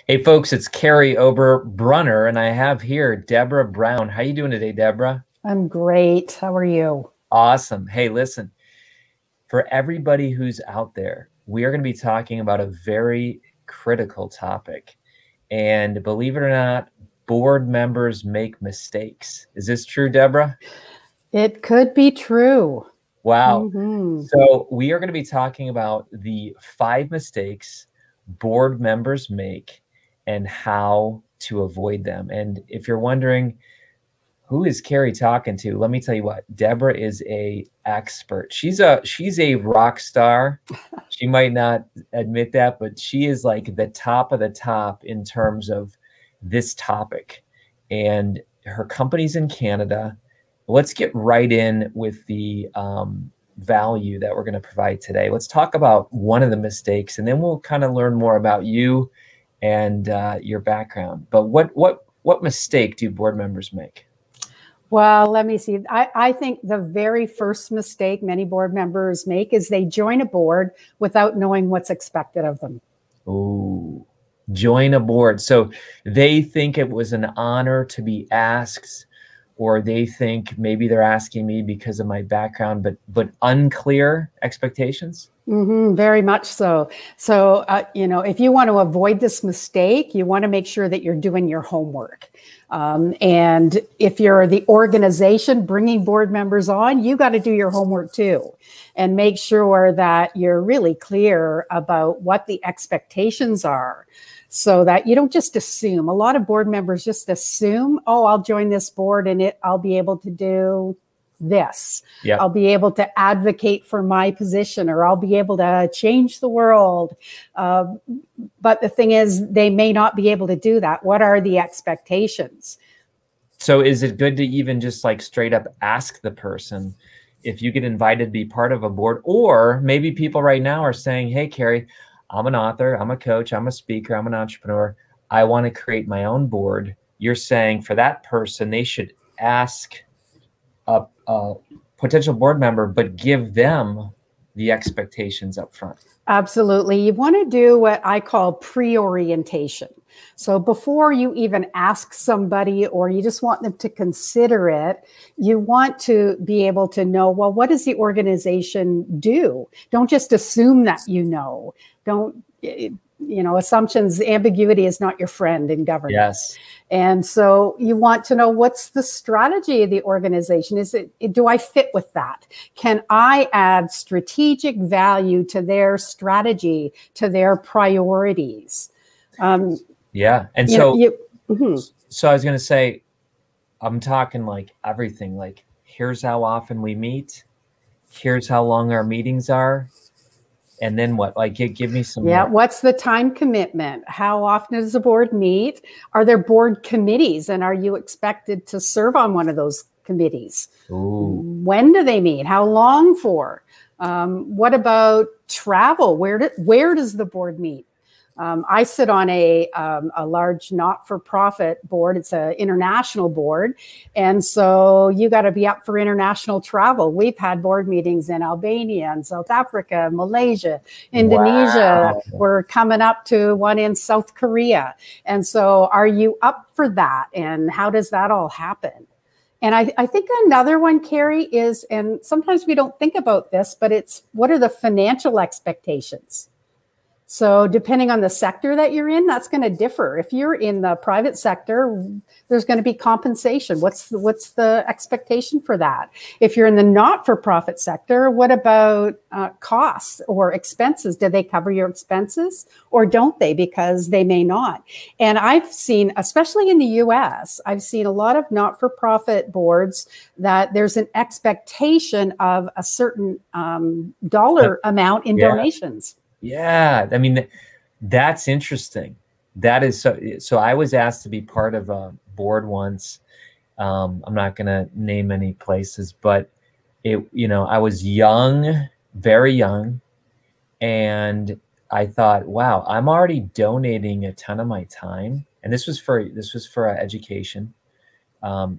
Hey folks, it's Carrie Oberbrunner, and I have here Deborah Brown. How you doing today, Deborah? I'm great. How are you? Awesome. Hey, listen, for everybody who's out there, we are going to be talking about a very critical topic. And believe it or not, board members make mistakes. Is this true, Deborah? It could be true. Wow. Mm-hmm. So we are going to be talking about the 5 mistakes board members make and how to avoid them. And if you're wondering, who is Carrie talking to? Let me tell you what, Deborah is a expert. She's a rock star. She might not admit that, but she is like the top of the top in terms of this topic. And her company's in Canada. Let's get right in with the value that we're going to provide today. Let's talk about one of the mistakes, and then we'll kind of learn more about you and your background. But what mistake do board members make? Well, let me see. I think the very first mistake many board members make is they join a board without knowing what's expected of them. Oh, join a board. So they think it was an honor to be asked, or they think maybe they're asking me because of my background, but unclear expectations. Mm-hmm, very much so. So, if you want to avoid this mistake, you want to make sure that you're doing your homework. And if you're the organization bringing board members on, you got to do your homework too, and make sure that you're really clear about what the expectations are, so that you don't just assume. A lot of board members just assume, oh, I'll join this board and I'll be able to do this. Yep. I'll be able to advocate for my position, or I'll be able to change the world. But the thing is, they may not be able to do that. What are the expectations? So is it good to even just like straight up ask the person if you get invited to be part of a board? Or maybe people right now are saying, hey, Carrie, I'm an author, I'm a coach, I'm a speaker, I'm an entrepreneur. I want to create my own board. You're saying for that person, they should ask a potential board member, but give them the expectations up front. Absolutely. You want to do what I call pre-orientation. So before you even ask somebody, or you just want them to consider it, you want to be able to know, well, what does the organization do? Don't just assume that you know. Don't, assumptions, ambiguity is not your friend in government. Yes. And so you want to know, what's the strategy of the organization? Do I fit with that? Can I add strategic value to their strategy, to their priorities? Yeah. And so I was going to say, I'm talking like everything, like here's how often we meet. Here's how long our meetings are. And then what? Like, give me some. Yeah. What's the time commitment? How often does the board meet? Are there board committees? And are you expected to serve on one of those committees? Ooh. When do they meet? How long for? What about travel? Where does the board meet? I sit on a large not-for-profit board. It's an international board. And so you got to be up for international travel. We've had board meetings in Albania and South Africa, Malaysia, Indonesia. Wow. We're coming up to one in South Korea. And so are you up for that? And how does that all happen? And I think another one, Carrie, is, and sometimes we don't think about this, but it's, what are the financial expectations? So depending on the sector that you're in, that's going to differ. If you're in the private sector, there's going to be compensation. What's the expectation for that? If you're in the not-for-profit sector, what about costs or expenses? Do they cover your expenses, or don't they? Because they may not. And I've seen, especially in the US, I've seen a lot of not-for-profit boards that there's an expectation of a certain dollar amount in donations. Yeah, I mean, that's interesting. That is so I was asked to be part of a board once. I'm not going to name any places, but I was young, very young, and I thought, wow, I'm already donating a ton of my time. And this was for education.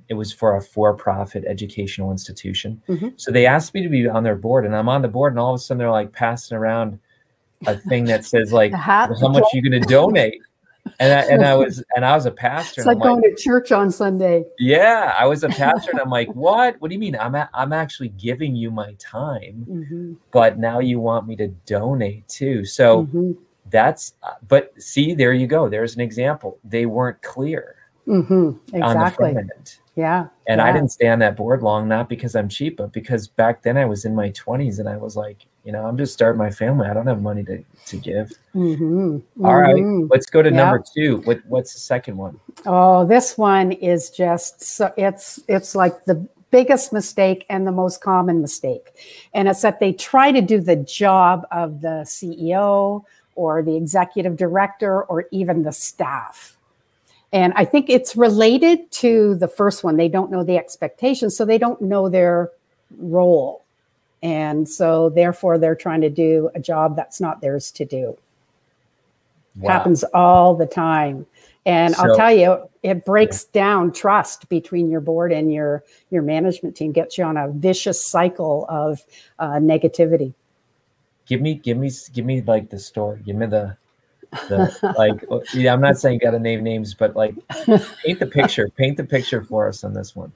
It was for a for-profit educational institution. Mm-hmm. So they asked me to be on their board, and I'm on the board, and all of a sudden they're like passing around a thing that says like, how much are you going to donate? And I was a pastor. It's and like going to church on Sunday. Yeah, I was a pastor, and I'm like, what? What do you mean? I'm actually giving you my time, but now you want me to donate too. So that's, but see, there you go. There's an example. They weren't clear on the front end. Yeah. And I didn't stay on that board long, not because I'm cheap, but because back then I was in my 20s and I was like, I'm just starting my family. I don't have money to give. All right, let's go to number 2. What's the second one? Oh, this one is just, so it's like the biggest mistake and the most common mistake. And it's that they try to do the job of the CEO or the executive director or even the staff. And I think it's related to the first one. They don't know the expectations, so they don't know their role. And so therefore they're trying to do a job that's not theirs to do. Wow. Happens all the time. And I'll tell you, it breaks down trust between your board and your management team, gets you on a vicious cycle of negativity. Give me like the story. Give me the like, yeah, I'm not saying you got to name names, but like paint the picture for us on this one.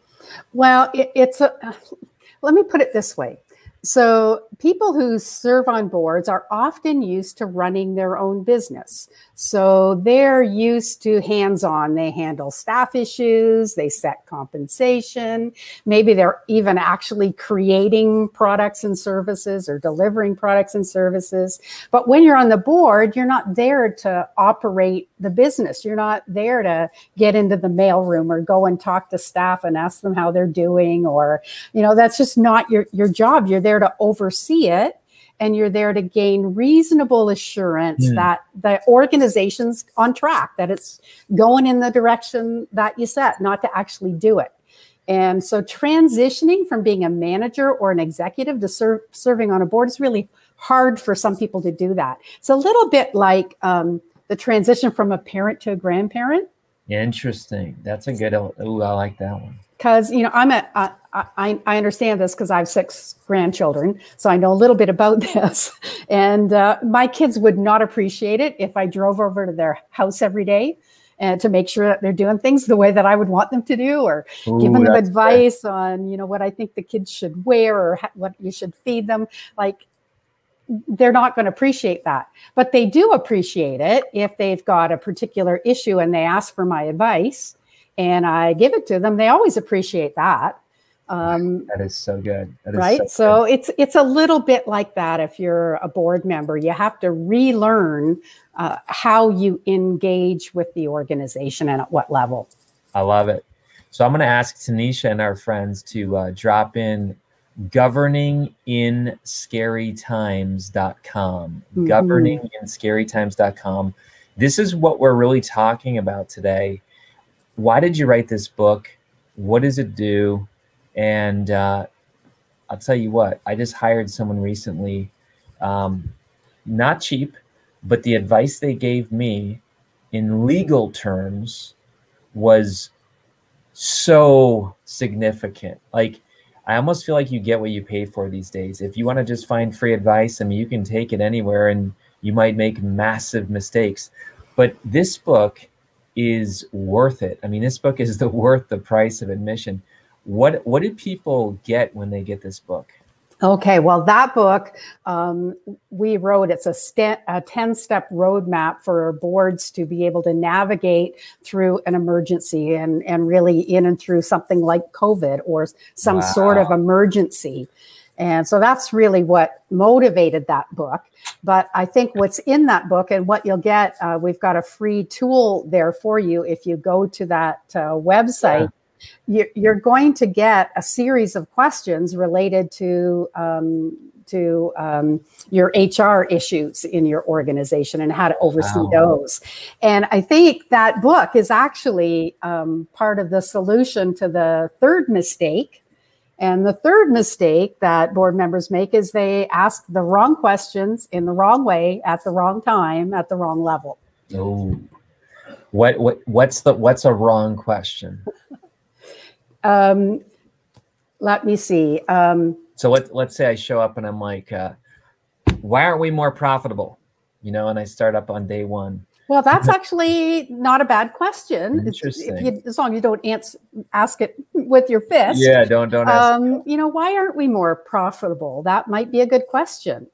Well, let me put it this way. So people who serve on boards are often used to running their own business. So they're used to hands-on. They handle staff issues, they set compensation. Maybe they're even actually creating products and services or delivering products and services. But when you're on the board, you're not there to operate the business. You're not there to get into the mailroom or go and talk to staff and ask them how they're doing, or, that's just not your job. You're there to oversee it, and you're there to gain reasonable assurance that the organization's on track, that it's going in the direction that you set, not to actually do it. And so transitioning from being a manager or an executive to serving on a board is really hard for some people to do that. It's a little bit like the transition from a parent to a grandparent. Interesting. That's a good, ooh, I like that one. Because, I understand this because I have 6 grandchildren, so I know a little bit about this. And my kids would not appreciate it if I drove over to their house every day and to make sure that they're doing things the way that I would want them to do, or giving them advice on, what I think the kids should wear or what you should feed them. Like, they're not going to appreciate that. But they do appreciate it if they've got a particular issue and they ask for my advice and I give it to them. They always appreciate that. That is so good. That is right. So it's a little bit like that. If you're a board member, you have to relearn how you engage with the organization and at what level. I love it. So I'm going to ask Tanisha and our friends to drop in governinginscarytimes.com. Governinginscarytimes.com. This is what we're really talking about today. Why did you write this book? What does it do? And I'll tell you what, I just hired someone recently, not cheap, but the advice they gave me in legal terms was so significant. Like, I almost feel like you get what you pay for these days. If you want to just find free advice, I mean, you can take it anywhere and you might make massive mistakes. But this book is worth it. I mean, this book is worth the price of admission. What do people get when they get this book? Okay, well, that book we wrote, it's a 10-step roadmap for boards to be able to navigate through an emergency and really in and through something like COVID or some sort of emergency. And so that's really what motivated that book. But I think what's in that book and what you'll get, we've got a free tool there for you. If you go to that website, you're going to get a series of questions related to your HR issues in your organization and how to oversee those. And I think that book is actually part of the solution to the third mistake. And the third mistake that board members make is they ask the wrong questions in the wrong way at the wrong time at the wrong level. Oh, what's a wrong question? Let me see. So let's say I show up and I'm like, why aren't we more profitable? And I start up on day one. Well, that's actually not a bad question. Interesting. As long as you don't ask it with your fist. Yeah, don't ask. You know, why aren't we more profitable? That might be a good question.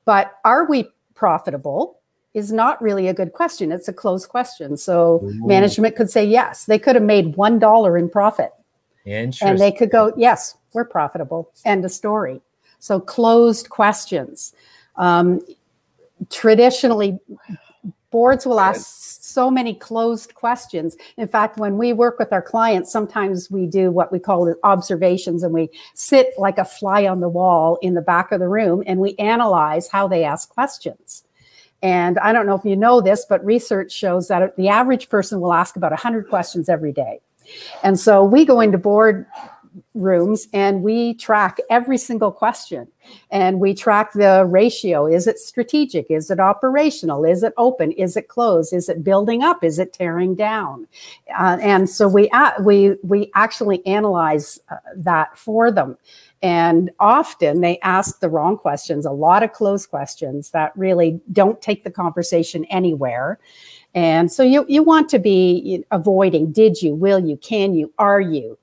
But are we profitable is not really a good question. It's a closed question. So management could say yes. They could have made $1 in profit. Interesting. And they could go, yes, we're profitable. End of story. So closed questions. Traditionally, boards will ask so many closed questions. In fact, when we work with our clients, sometimes we do what we call observations, and we sit like a fly on the wall in the back of the room and we analyze how they ask questions. And I don't know if you know this, but research shows that the average person will ask about 100 questions every day. And so we go into board rooms and we track every single question, and we track the ratio. Is it strategic? Is it operational? Is it open? Is it closed? Is it building up? Is it tearing down? And so we actually analyze that for them. And often they ask the wrong questions, a lot of closed questions that really don't take the conversation anywhere. And so you want to be avoiding did you, will you, can you, are you,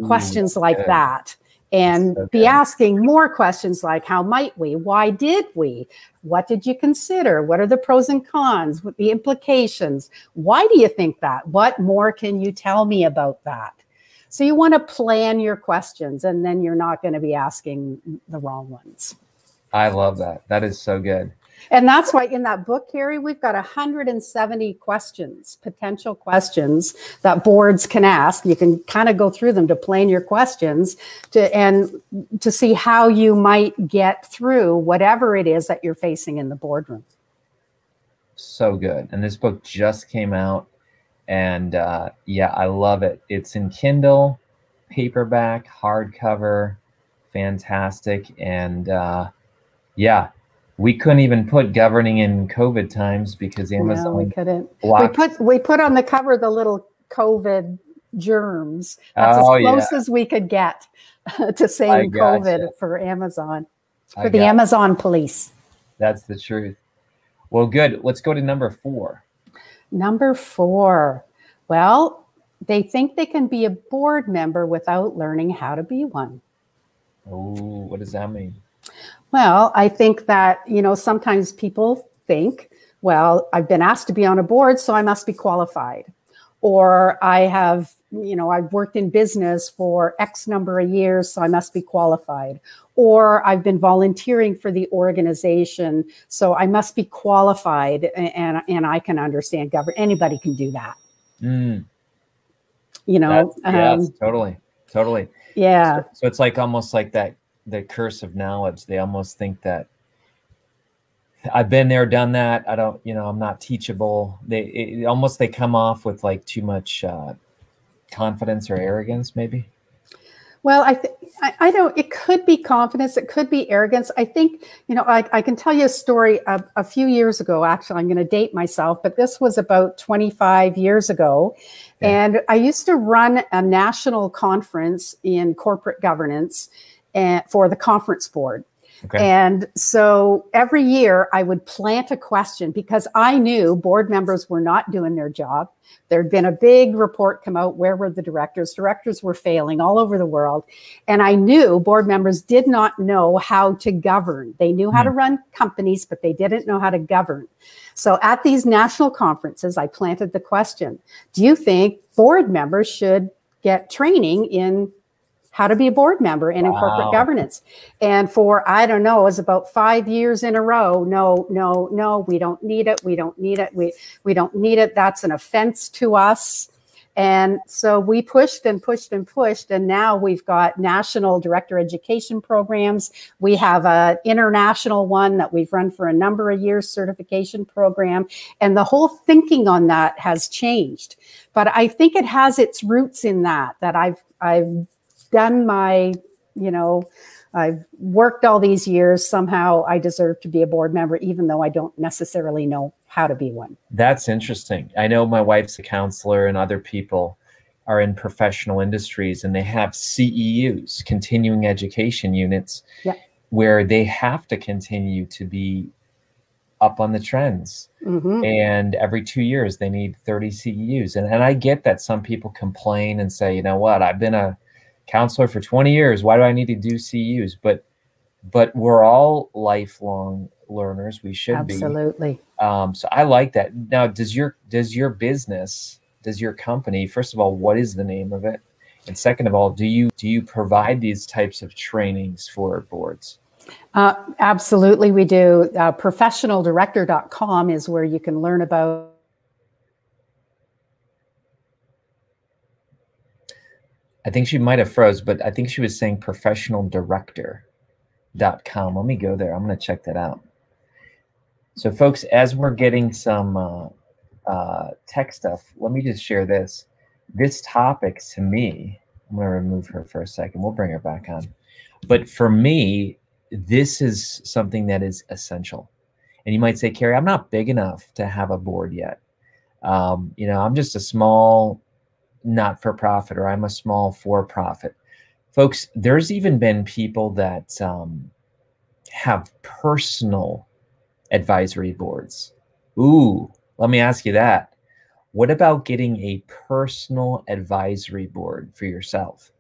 questions like that. And be asking more questions like, how might we? Why did we? What did you consider? What are the pros and cons? What the implications? Why do you think that? What more can you tell me about that? So you want to plan your questions, and then you're not going to be asking the wrong ones. I love that. That is so good. And that's why in that book, Carrie, we've got 170 questions, potential questions that boards can ask. You can kind of go through them to plan your questions and to see how you might get through whatever it is that you're facing in the boardroom. So good. And this book just came out. And yeah, I love it. It's in Kindle, paperback, hardcover, fantastic. And yeah, we couldn't even put governing in COVID times because Amazon. No, we couldn't. We put on the cover the little COVID germs. That's as close as we could get to saying COVID for Amazon, for the Amazon police. That's the truth. Well, good. Let's go to number 4. Number 4, well, they think they can be a board member without learning how to be one. Oh, what does that mean? Well, I think that, you know, sometimes people think, well, I've been asked to be on a board, so I must be qualified. Or I have, you know, I've worked in business for X number of years, so I must be qualified. Or I've been volunteering for the organization, so I must be qualified, and I can understand government. Anybody can do that. You know? Yes, totally. Yeah. So it's like almost like that, the curse of knowledge. They almost think that I've been there, done that. I don't, you know, I'm not teachable. They come off with like too much confidence or arrogance, maybe. Well, I don't, it could be confidence. It could be arrogance. I think, you know, I can tell you a story a few years ago. Actually, I'm going to date myself, but this was about 25 years ago. Yeah. And I used to run a national conference in corporate governance for the conference board. Okay. And so every year I would plant a question because I knew board members were not doing their job. There'd been a big report come out. Where were the directors? Directors were failing all over the world. And I knew board members did not know how to govern. They knew how to run companies, but they didn't know how to govern. So at these national conferences, I planted the question, do you think board members should get training in how to be a board member and in corporate governance? And for, I don't know, it was about 5 years in a row. No, we don't need it. We don't need it. We don't need it. That's an offense to us. And so we pushed and pushed and pushed. And now we've got national director education programs. We have an international one that we've run for a number of years, certification program. And the whole thinking on that has changed. But I think it has its roots in that I've done my, you know, I've worked all these years. Somehow I deserve to be a board member, even though I don't necessarily know how to be one. That's interesting. I know my wife's a counselor and other people are in professional industries, and they have CEUs, continuing education units, where they have to continue to be up on the trends. And every 2 years they need 30 CEUs. And I get that some people complain and say, you know what, I've been a counselor for 20 years. Why do I need to do CEUs? But we're all lifelong learners. We should be. Absolutely. So I like that. Now, does your business, does your company, first of all, what is the name of it? And second of all, do you provide these types of trainings for boards? Absolutely, we do. Professionaldirector.com is where you can learn about. I think she might have froze, but I think she was saying professionaldirector.com. Let me go there. I'm going to check that out. So folks, as we're getting some tech stuff, let me just share this. This topic to me, I'm going to remove her for a second. We'll bring her back on. But for me, this is something that is essential. And you might say, Carrie, I'm not big enough to have a board yet. You know, I'm just a small not-for-profit, or I'm a small for-profit. Folks, there's even been people that have personal advisory boards. Ooh, let me ask you that. What about getting a personal advisory board for yourself?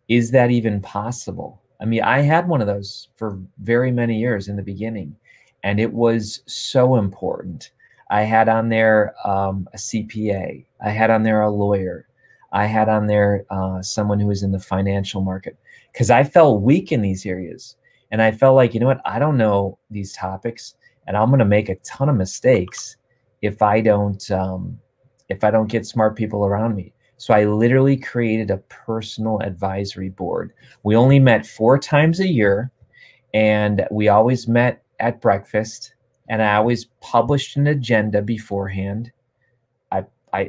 Is that even possible? I mean, I had one of those for very many years in the beginning, and it was so important. I had on there a CPA. I had on there a lawyer. I had on there someone who was in the financial market, because I felt weak in these areas. And I felt like, you know what, I don't know these topics, and I'm going to make a ton of mistakes if I don't get smart people around me. So I literally created a personal advisory board. We only met 4 times a year, and we always met at breakfast, and I always published an agenda beforehand.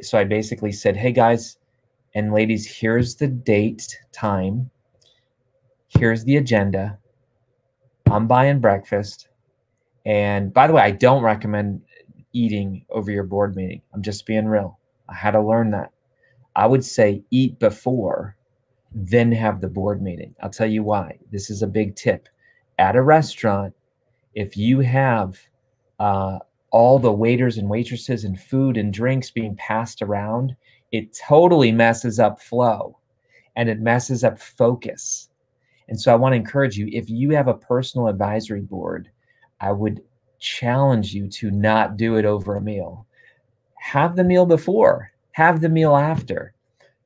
So I basically said, hey guys and ladies, here's the date, time, here's the agenda, I'm buying breakfast. And by the way, I don't recommend eating over your board meeting. I'm just being real. I had to learn that. I would say eat before, then have the board meeting. I'll tell you why. This is a big tip. At a restaurant, if you have all the waiters and waitresses and food and drinks being passed around, it totally messes up flow, and it messes up focus. And so I want to encourage you, if you have a personal advisory board, I would challenge you to not do it over a meal. Have the meal before, have the meal after.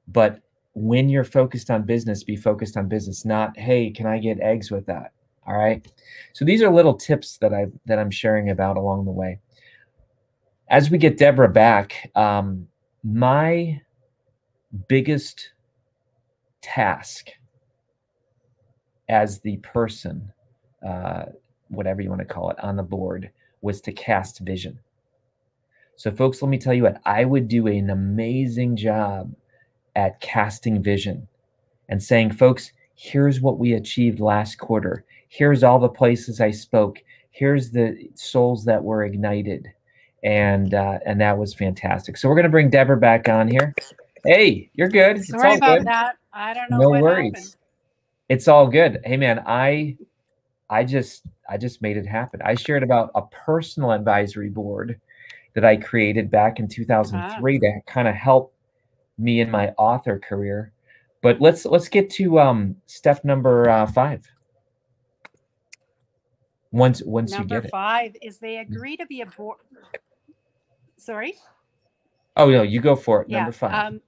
But when you're focused on business, be focused on business, not, hey, can I get eggs with that? All right. So these are little tips that I'm sharing about along the way. As we get Deborah back, my biggest task as the person, whatever you want to call it, on the board, was to cast vision. So folks, let me tell you what, I would do an amazing job at casting vision and saying, folks, here's what we achieved last quarter. Here's all the places I spoke. Here's the souls that were ignited. And that was fantastic. So we're going to bring Deborah back on here. Hey, you're good. Sorry about that. I don't know no what worries. happened. It's all good. Hey man, I just made it happen. I shared about a personal advisory board that I created back in 2003 to kind of help me in my author career. But let's get to step number 5. Once you get it. Number 5 is they agree to be a board. Sorry? Oh no, you go for it. Yeah. Number 5.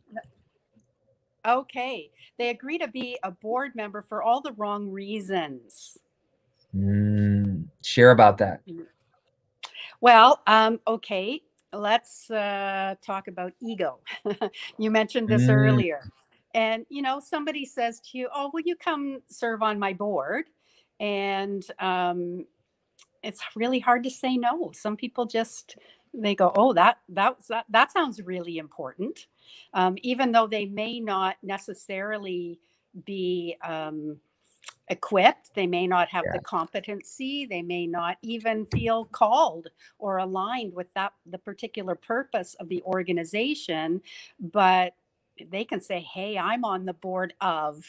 Okay. They agree to be a board member for all the wrong reasons. Share about that. Well, okay. Let's talk about ego. You mentioned this earlier. And, you know, somebody says to you, oh, will you come serve on my board? And it's really hard to say no. Some people just, they go, oh, that sounds really important. Even though they may not necessarily be equipped, they may not have the competency, they may not even feel called or aligned with the particular purpose of the organization, but they can say, hey, I'm on the board of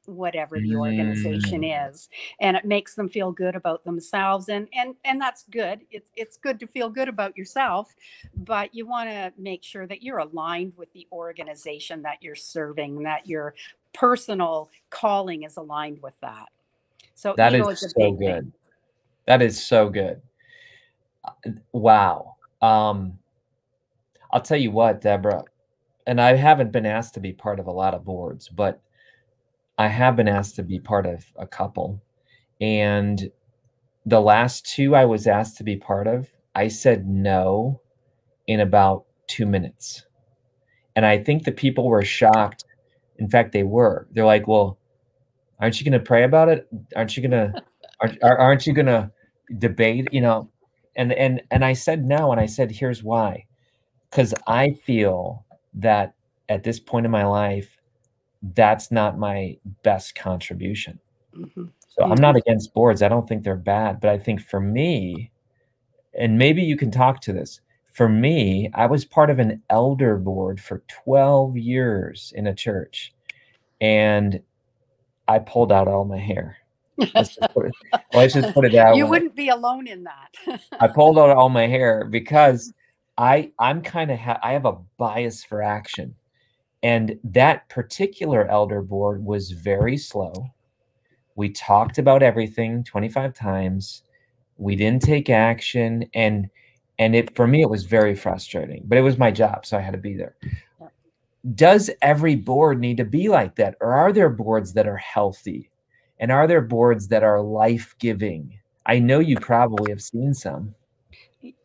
whatever the organization Mm. is, and it makes them feel good about themselves, and that's good. It's good to feel good about yourself, but you want to make sure that you're aligned with the organization that you're serving, that your personal calling is aligned with that. So That is ego is a so big thing. good. That is so good. Wow. I'll tell you what, Deborah, and I haven't been asked to be part of a lot of boards, but I have been asked to be part of a couple. And the last two I was asked to be part of, I said no in about 2 minutes. And I think the people were shocked. In fact, they were. They're like, "Well, aren't you going to pray about it? Aren't you going to aren't you going to debate, you know?" And I said no, and I said, "Here's why. Because I feel that at this point in my life, that's not my best contribution." Mm-hmm. So I'm not Mm-hmm. against boards. I don't think they're bad, but I think for me, and maybe you can talk to this. For me, I was part of an elder board for 12 years in a church, and I pulled out all my hair. Let's just put it that You way. wouldn't be alone in that. I pulled out all my hair because I'm kind of I have a bias for action. And that particular elder board was very slow. We talked about everything 25 times. We didn't take action, and it for me it was very frustrating, but it was my job, so I had to be there. Yep. Does every board need to be like that, or are there boards that are healthy, and are there boards that are life-giving? I know you probably have seen some.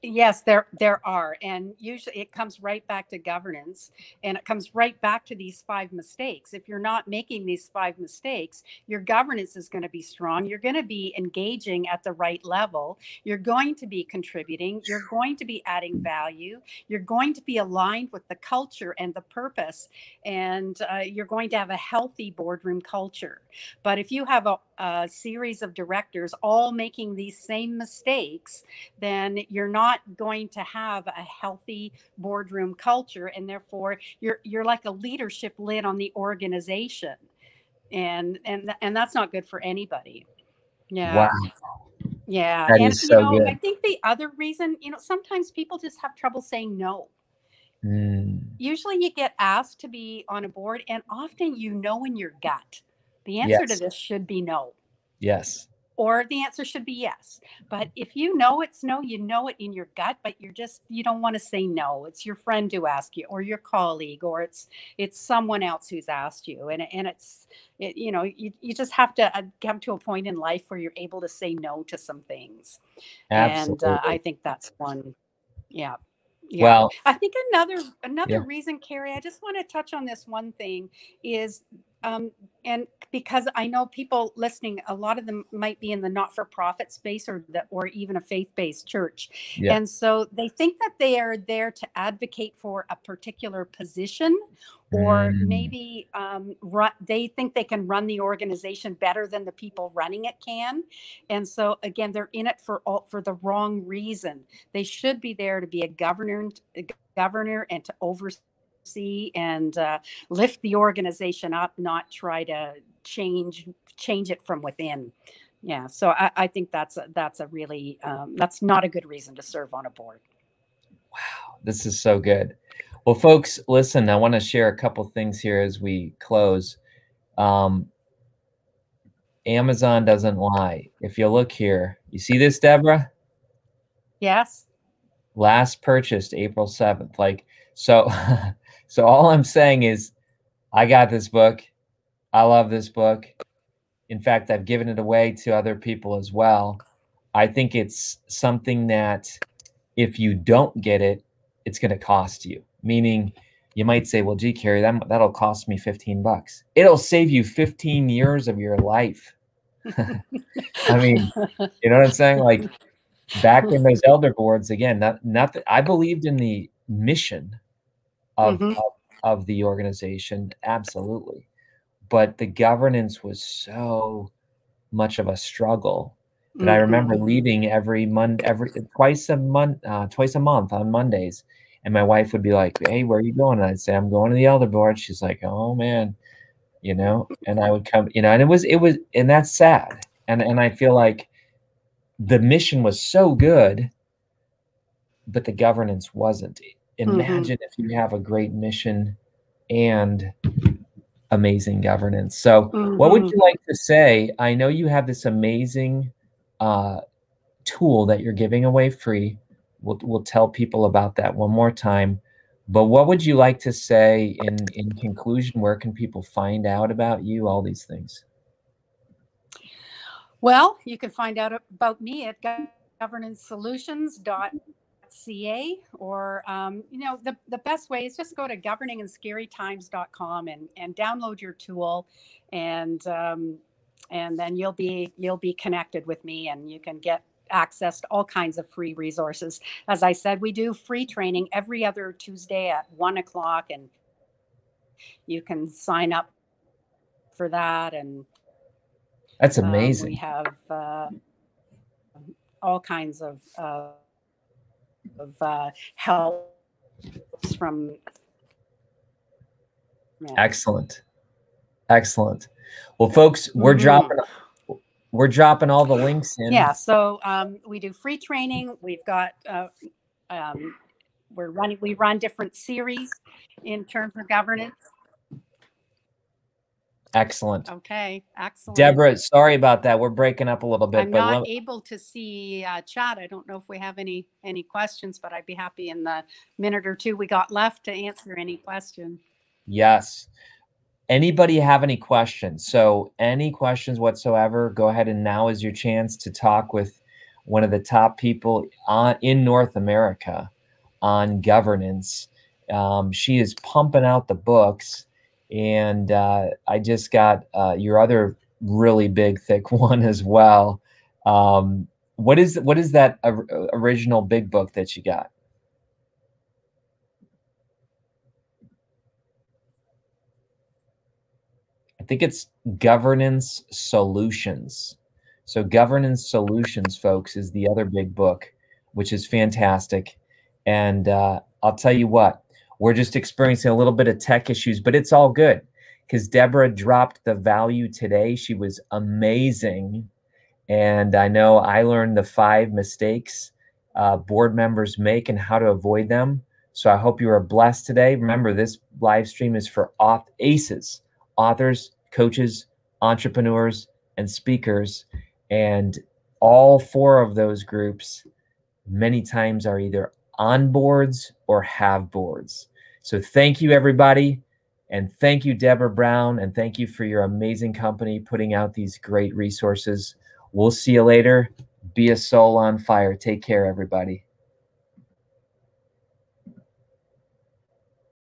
Yes, there are, and usually it comes right back to governance, and it comes right back to these five mistakes. If you're not making these five mistakes, your governance is going to be strong. You're going to be engaging at the right level. You're going to be contributing. You're going to be adding value. You're going to be aligned with the culture and the purpose, and you're going to have a healthy boardroom culture. But if you have a series of directors all making these same mistakes, then you're not going to have a healthy boardroom culture, and therefore you're like a leadership lid on the organization, and that's not good for anybody. Wow, Yeah. Yeah. that And is so I good. think the other reason, sometimes people just have trouble saying no. Mm, Usually you get asked to be on a board, and often in your gut the answer to yes, this should be no, yes, or the answer should be yes. But if you know it's no, you know it in your gut, but you don't want to say no. It's your friend who asked you, or your colleague, or it's someone else who's asked you, and you just have to come to a point in life where you're able to say no to some things, and I absolutely. think that's one. Yeah. Yeah. Well, I think another yeah, reason, Carrie, I just want to touch on this one thing is, um, and because I know people listening, a lot of them might be in the not-for-profit space, or even a faith-based church. yeah. And so they think that they are there to advocate for a particular position, or Mm, maybe they think they can run the organization better than the people running it can. And so again, they're in it for the wrong reason. They should be there to be a governor and to oversee and lift the organization up, not try to change it from within. Yeah, so I think that's a really that's not a good reason to serve on a board. wow, this is so good. Well, folks, listen, I want to share a couple things here as we close. Um, Amazon doesn't lie. If you look here, you see this, Deborah? Yes. Last purchased April 7th. Like, so, so all I'm saying is I got this book. I love this book. In fact, I've given it away to other people as well. I think it's something that if you don't get it, it's going to cost you. Meaning, you might say, "Well, gee, Carrie, that'll cost me $15." It'll save you 15 years of your life. I mean, you know what I'm saying? Like back in those elder boards, again, not that I believed in the mission of, Hmm. of of the organization, absolutely, but the governance was so much of a struggle that I remember Hmm. leaving every twice a month on Mondays, and my wife would be like, "Hey, where are you going?" And I'd say, "I'm going to the elder board." She's like, "Oh man." you know, and I would come, you know, and it was, and that's sad. And I feel like the mission was so good, but the governance wasn't. Imagine if you have a great mission and amazing governance. So what would you like to say? I know you have this amazing tool that you're giving away free. We'll tell people about that one more time. But what would you like to say in conclusion? Where can people find out about you? All these things. Well, you can find out about me at governancesolutions.ca, or you know, the best way is just go to governinginscarytimes.com and download your tool, and then you'll be connected with me, and you can get access to all kinds of free resources. As I said, we do free training every other Tuesday at 1 o'clock, and you can sign up for that. And that's amazing. We have all kinds of help from. Yeah. Excellent. Well, folks, we're dropping all the links in. Yeah. So we do free training. We've got we run different series in terms of governance. Excellent. Okay. Excellent. Deborah, sorry about that. We're breaking up a little bit. I'm not able to see chat. I don't know if we have any questions, but I'd be happy in the minute or two we got left to answer any question. Yes. Anybody have any questions? So any questions whatsoever, go ahead, and now is your chance to talk with one of the top people in North America on governance. She is pumping out the books, and I just got your other really big, thick one as well. What is that original big book that you got? I think it's Governance Solutions. So Governance Solutions, folks, is the other big book, which is fantastic. And I'll tell you what, we're just experiencing a little bit of tech issues, but it's all good because Deborah dropped the value today. She was amazing. And I know I learned the 5 mistakes board members make and how to avoid them. So I hope you are blessed today. Remember, this live stream is for ACEs. Authors, coaches, entrepreneurs, and speakers. And all 4 of those groups many times are either on boards or have boards. So thank you, everybody. And thank you, Deborah Brown. And thank you for your amazing company putting out these great resources. We'll see you later. Be a soul on fire. Take care, everybody.